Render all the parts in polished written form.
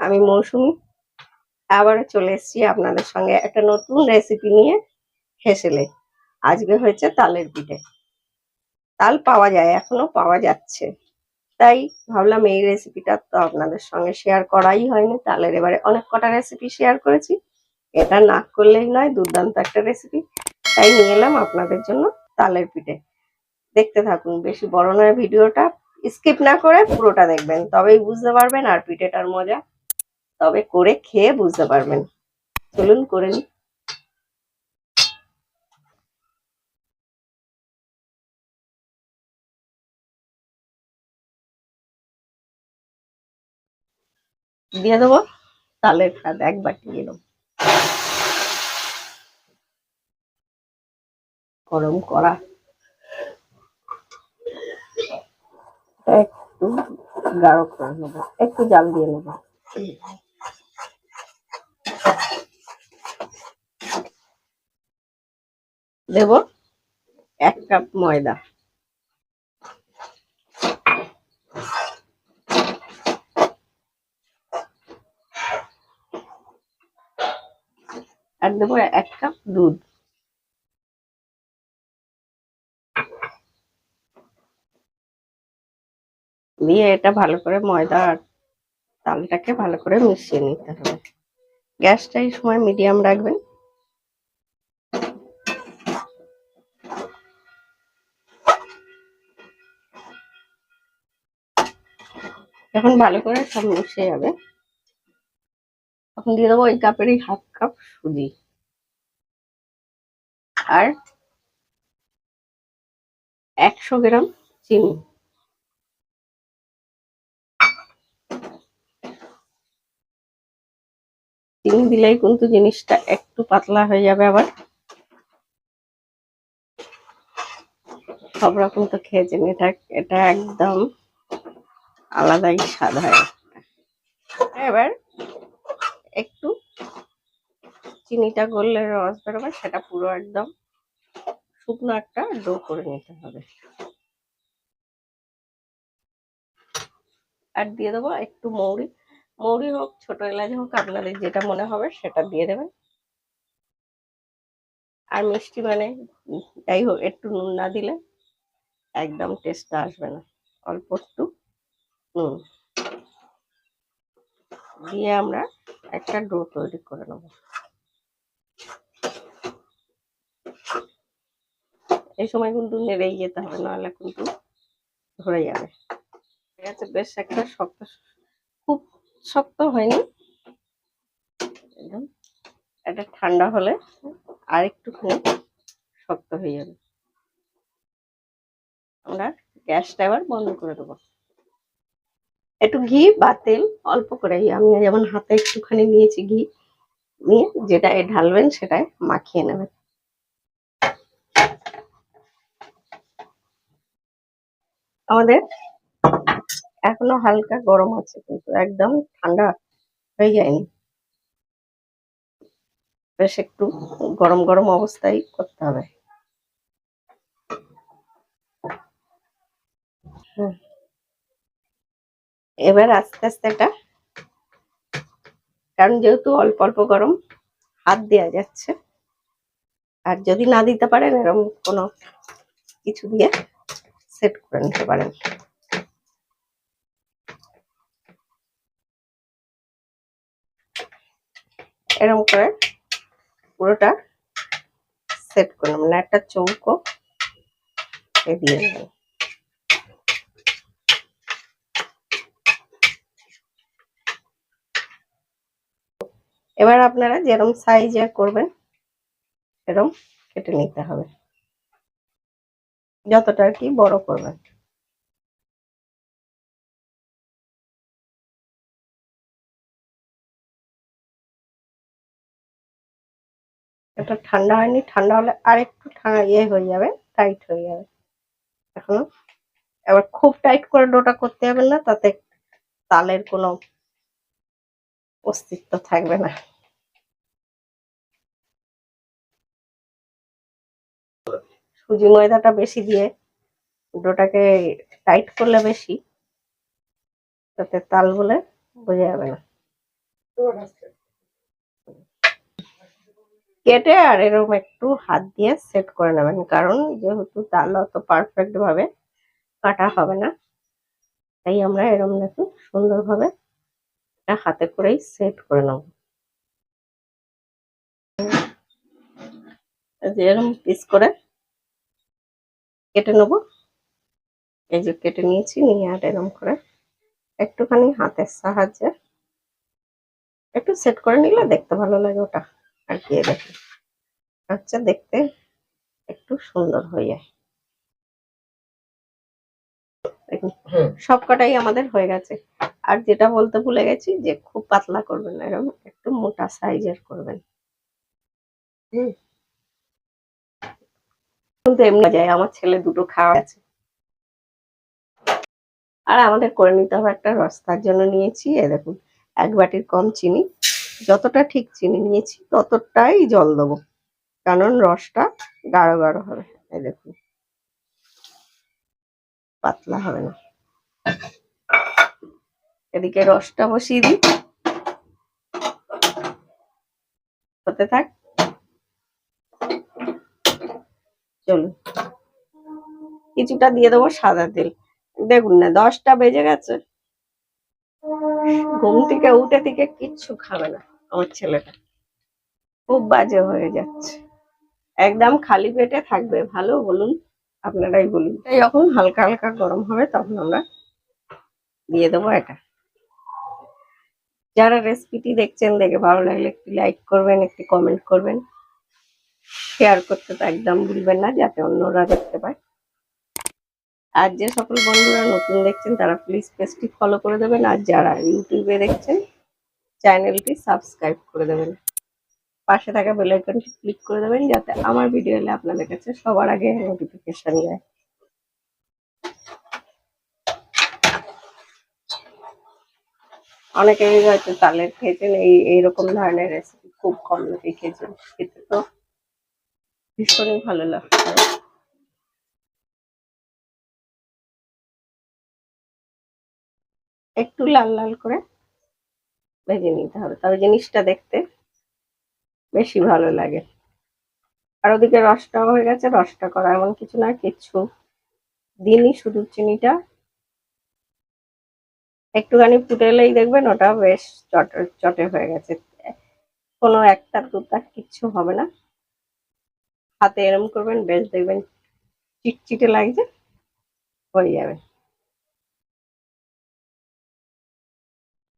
আমি মৌসুমি আবারও চলে এসেছি আপনাদের সঙ্গে একটা নতুন রেসিপি নিয়ে। হেসেলে আজকে হয়েছে তালের পিঠে। তাল পাওয়া যায়, এখনো পাওয়া যাচ্ছে, তাই ভাবলাম এই রেসিপিটা তো আপনাদের সঙ্গে শেয়ার করাই হয়নি। তালের এবারে অনেক কটা রেসিপি শেয়ার করেছি, এটা না করলেই নয়, দুর্দান্ত একটা রেসিপি। তাই নিয়ে এলাম আপনাদের জন্য তালের পিঠে। দেখতে থাকুন, বেশি বড় নয় ভিডিওটা, স্কিপ না করে পুরোটা দেখবেন, তবেই বুঝতে পারবেন আর পিঠেটার মজা তবে করে খেয়ে বুঝতে পারবেন। চলুন করে নিই। দিয়ে দেবো তালের স্বাদ, এক বাটি এলাম গরম করা, একটু গাঢ় করে নেবো, একটু জাল দিয়ে নেবো। দেব 1 কাপ ময়দা, আর দেবো 1 কাপ দুধ, দিয়ে এটা ভালো করে ময়দা আর তালটাকে ভালো করে মিশিয়ে নিতে হবে। গ্যাসটা এই সময় মিডিয়াম রাখবেন। যখন ভালো করে সব মিশে যাবে তখন দিয়ে দেবো ওই কাপেরই 1/2 কাপ সুজি আর 100 গ্রাম চিনি। চিনি দিলেই কিন্তু জিনিসটা একটু পাতলা হয়ে যাবে, আবার সব রকম তো খেয়েছেন, এটা একদম আলাদাই স্বাদ হয়। এবার একটু চিনিটা গললে রস বেরোবে, সেটা পুরো একদম শুকনো একটা ডো করে নিতে হবে। আর দিয়ে দেবো একটু মৌরি, মৌরি হোক ছোট এলাচ হোক, আপনাদের যেটা মনে হবে সেটা দিয়ে দেবেন। আর মিষ্টি মানে যাই হোক, একটু নুন না দিলে একদম টেস্টটা আসবে না। অল্প একটু নুন দিয়ে আমরা একটা ডো তৈরি করে নেব। এই সময় কিন্তু নেড়েই যেতে হবে, নাহলে কিন্তু ধরে যাবে। ঠিক আছে, বেশ একটা শক্ত, খুব শক্ত হয়নি একদম। এটা ঠান্ডা হলে আর একটুখানি শক্ত হয়ে যাবে। আমরা গ্যাসটা এবার বন্ধ করে দেবো। একটু ঘি বা তেল অল্প করে, আমি যেমন হাতে একটুখানি নিয়েছি ঘি, নিয়ে যেটায় ঢালবেন সেটায় মাখিয়ে নেবেন। আমাদের এখনো হালকা গরম আছে, কিন্তু একদম ঠান্ডা হয়ে যায়নি। বেশ একটু গরম গরম অবস্থায় করতে হবে। এবার আস্তে আস্তে এটা, কারণ যেহেতু অল্প অল্প গরম, হাত দেওয়া যাচ্ছে। আর যদি না দিতে পারেন, এরকম কোনো কিছু দিয়ে সেট করে নিতে পারেন। এরকম করে পুরোটা সেট করে নেবেন, একটা চৌকো দিয়ে দেবেন। এবার আপনারা যেরকম সাইজের করবেন এরকম কেটে নিতে হবে, যতটা আর কি বড় করবেন। এটা ঠান্ডা হয়নি, ঠান্ডা হলে আর একটু হয়ে যাবে, টাইট হয়ে যাবে এখনো। এবার খুব টাইট করে ডোটা করতে হবে না, তাতে তালের কোনো অস্তিত্ব থাকবে না। সুজি ময়দাটা বেশি দিয়ে ডোটাকে টাইট করলে বেশি, তাতে তাল বলে বোঝা যাবে না। কেটে আর এরকম একটু হাত দিয়ে সেট করে নেবেন, কারণ যেহেতু তাল অত পারফেক্ট ভাবে কাটা হবে না, তাই আমরা এরকম দেখুন সুন্দরভাবে হাতে করেই সেট করে নেব। এরকম পিস করে কেটে নেব। এই যে কেটে নিয়েছি, নিয়ে আর এরকম করে একটুখানি হাতের সাহায্যে একটু সেট করে নিলে দেখতে ভালো লাগে ওটা আর কি। দেখুন আচ্ছা, দেখতে একটু সুন্দর হয়ে যায়। দেখুন সব কটাই আমাদের হয়ে গেছে। আর যেটা বলতে ভুলে গেছি, যে খুব পাতলা করবেন না, এরকম একটু মোটা সাইজের করবেন। কিন্তু এমনি যায়, আমার ছেলে দুটো খাওয়া আছে। আর আমাদের করে নিতে হবে একটা রস, তার জন্য নিয়েছি এই দেখুন 1 বাটির কম চিনি। যতটা ঠিক চিনি নিয়েছি ততটাই জল দেবো, কারণ রসটা গাঢ় গাঢ় হবে। এই দেখুন পাতলা হবে না। এদিকে রসটা বসিয়ে দিই, হতে থাক। চলুন কিছুটা দিয়ে দেবো সাদা তেল। দেখুন না 10টা বেজে গেছে, ঘুম থেকে উঠে থেকে কিচ্ছু খাবে না আমার ছেলেটা, খুব বাজে হয়ে যাচ্ছে। একদম খালি পেটে থাকবে ভালো, বলুন আপনারাই বলুন। তাই যখন হালকা হালকা গরম হবে তখন আমরা দিয়ে দেবো এটা। যারা রেসিপিটি দেখছেন, দেখে ভালো লাগলে একটু লাইক করবেন, একটু কমেন্ট করবেন, শেয়ার করতে তো একদম ভুলবেন না, যাতে অন্যরা দেখতে পায়। আর যে সকল বন্ধুরা নতুন দেখছেন তারা প্লিজ পেজটি ফলো করে দেবেন, আর যারা ইউটিউবে দেখছেন চ্যানেলটি সাবস্ক্রাইব করে দেবেন। পাশে থাকা বেল আইকনটি ক্লিক করে দেবেন, যাতে আমার ভিডিও এলে আপনাদের কাছে সবার আগে নোটিফিকেশন যায়। অনেকেই হয়তো তালের খেয়েছেন, এইরকম ধরনের রেসিপি খুব কম লোকেই খেয়েছেন, খেতে তো ভীষণই ভালো লাগছে। একটু লাল লাল করে ভেজে নিতে হবে, তবে জিনিসটা দেখতে বেশি ভালো লাগে। আর ওদিকে রসটাও হয়ে গেছে। রসটা করা এমন কিছু না, কিছু দিনই শুধু চিনিটা একটুখানি ফুটে এলেই দেখবেন ওটা বেশ চটে চটে হয়ে গেছে। কোনো একটা দুটা কিচ্ছু হবে না, হাতে এরম করবেন বেশ দেখবেন চিটচিটে লাগছে, হয়ে যাবে।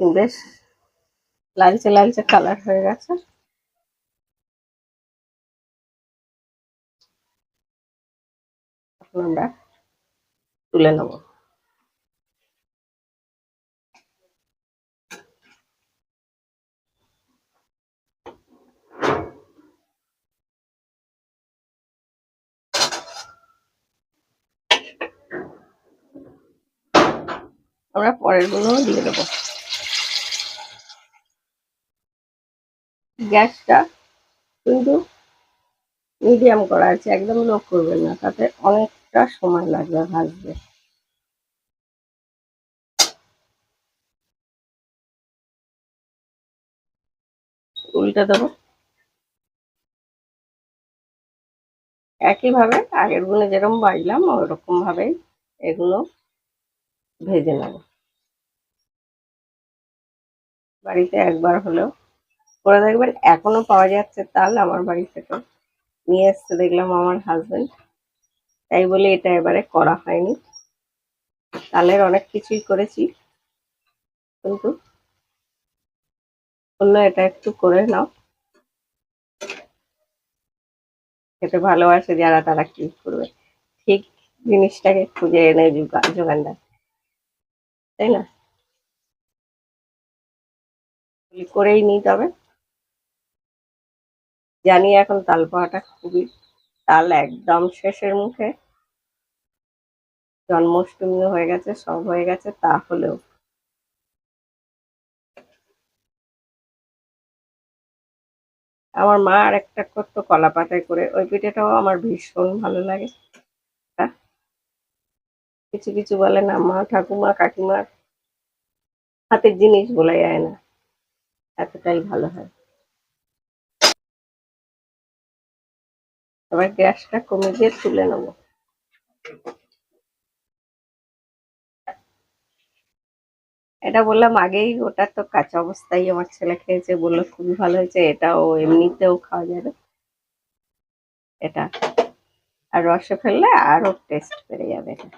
বেশ লালচে লালচে কালার হয়ে গেছে। এখন আমরা তুলে নেব। আমরা পরের গুলো দিয়ে দেবো। গ্যাসটা কিন্তু মিডিয়াম করা আছে, একদম লো করবেন না, তাতে অনেকটা সময় লাগবে ভাজতে। উল্টে দেবো। একইভাবে আগের গুলো যেরকম ভাজলাম ওরকম ভাবেই এগুলো ভেজে নেব। বাড়িতে একবার হলেও করে দেখবেন। এখনো পাওয়া যাচ্ছে তাল, আমার বাড়ি থেকে নিয়ে এসছে দেখলাম আমার হাজবেন্ড, তাই বলে এটা এবারে করা হয়নি। তালের অনেক কিছুই করেছি, কিন্তু বললো এটা একটু করে নাও, খেতে ভালোবাসে যারা তারা কি করবে, ঠিক জিনিসটাকে খুঁজে এনে যোগান দেয়, তাই না? করেই নিই। তবে জানি এখন তাল পাওয়াটা খুবই, তাল একদম শেষের মুখে, জন্মাষ্টমী হয়ে গেছে, সব হয়ে গেছে, তাহলেও আমার মা আর একটা করতো কলা পাতায় করে, ওই পিঠেটাও আমার ভীষণ ভালো লাগে। কিছু কিছু বলে না, মা ঠাকুমা কাকিমার হাতের জিনিস বলা যায় না, এতটাই ভালো হয়। এবার গ্যাসটা কমে দিয়ে তুলে নেবো। এটা বললাম আগেই, ওটা তো কাঁচা অবস্থায় আমার ছেলে খেয়েছে, বললো খুবই ভালো হয়েছে। এটাও এমনিতেও খাওয়া যাবে এটা, আর রসে ফেললে আরো টেস্ট বেড়ে যাবে এটা,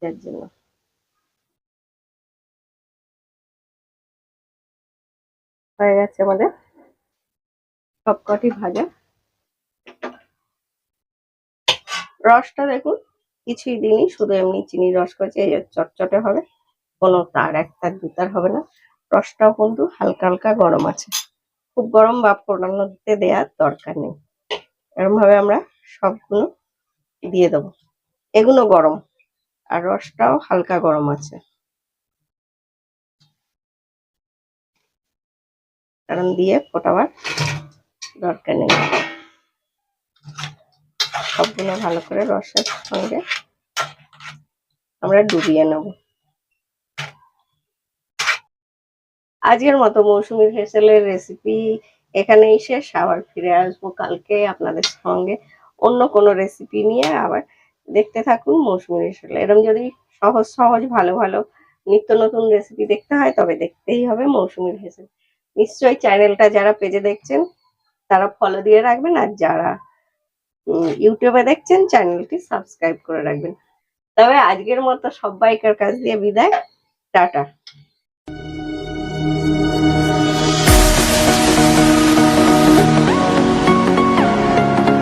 যার জন্য। হয়ে গেছে আমাদের সবকটি ভাজা। রসটা দেখুন কিছুই দিইনি, শুধু এমনি চিনি রস করেছি, এই যে চটচটে হবে, কোনো তার একটা দুতার হবে না। রসটাও কিন্তু হালকা হালকা গরম আছে, খুব গরম বা ফোড়ানোতে দেওয়ার দরকার নেই। এরকম ভাবে আমরা সবগুলো দিয়ে দেবো। এগুলো গরম আর রসটাও হালকা গরম আছে, কারণ দিয়ে ফোটাবার দরকার নেই। সবগুলো ভালো করে রসের সঙ্গে আমরা ডুবিয়ে নেব। আজকের মতো মৌসুমী হেসেলের রেসিপি এখানেই শেষ। আবার ফিরে আসবো কালকে আপনাদের সঙ্গে অন্য কোনো রেসিপি নিয়ে। আবার দেখতে থাকুন মৌসুমী হেসেল। এরকম যদি সহজ সহজ ভালো ভালো নিত্য নতুন রেসিপি দেখতে হয় তবে দেখতেই হবে মৌসুমীর হেসেল। নিশ্চয়ই চ্যানেলটা যারা পেজে দেখছেন তারা ফলো দিয়ে রাখবেন, আর যারা ইউটিউবে দেখছেন চ্যানেলটি সাবস্ক্রাইব করে রাখবেন। তবে আজকের মতো সবাইকার কাছ দিয়ে বিদায়, টাটা।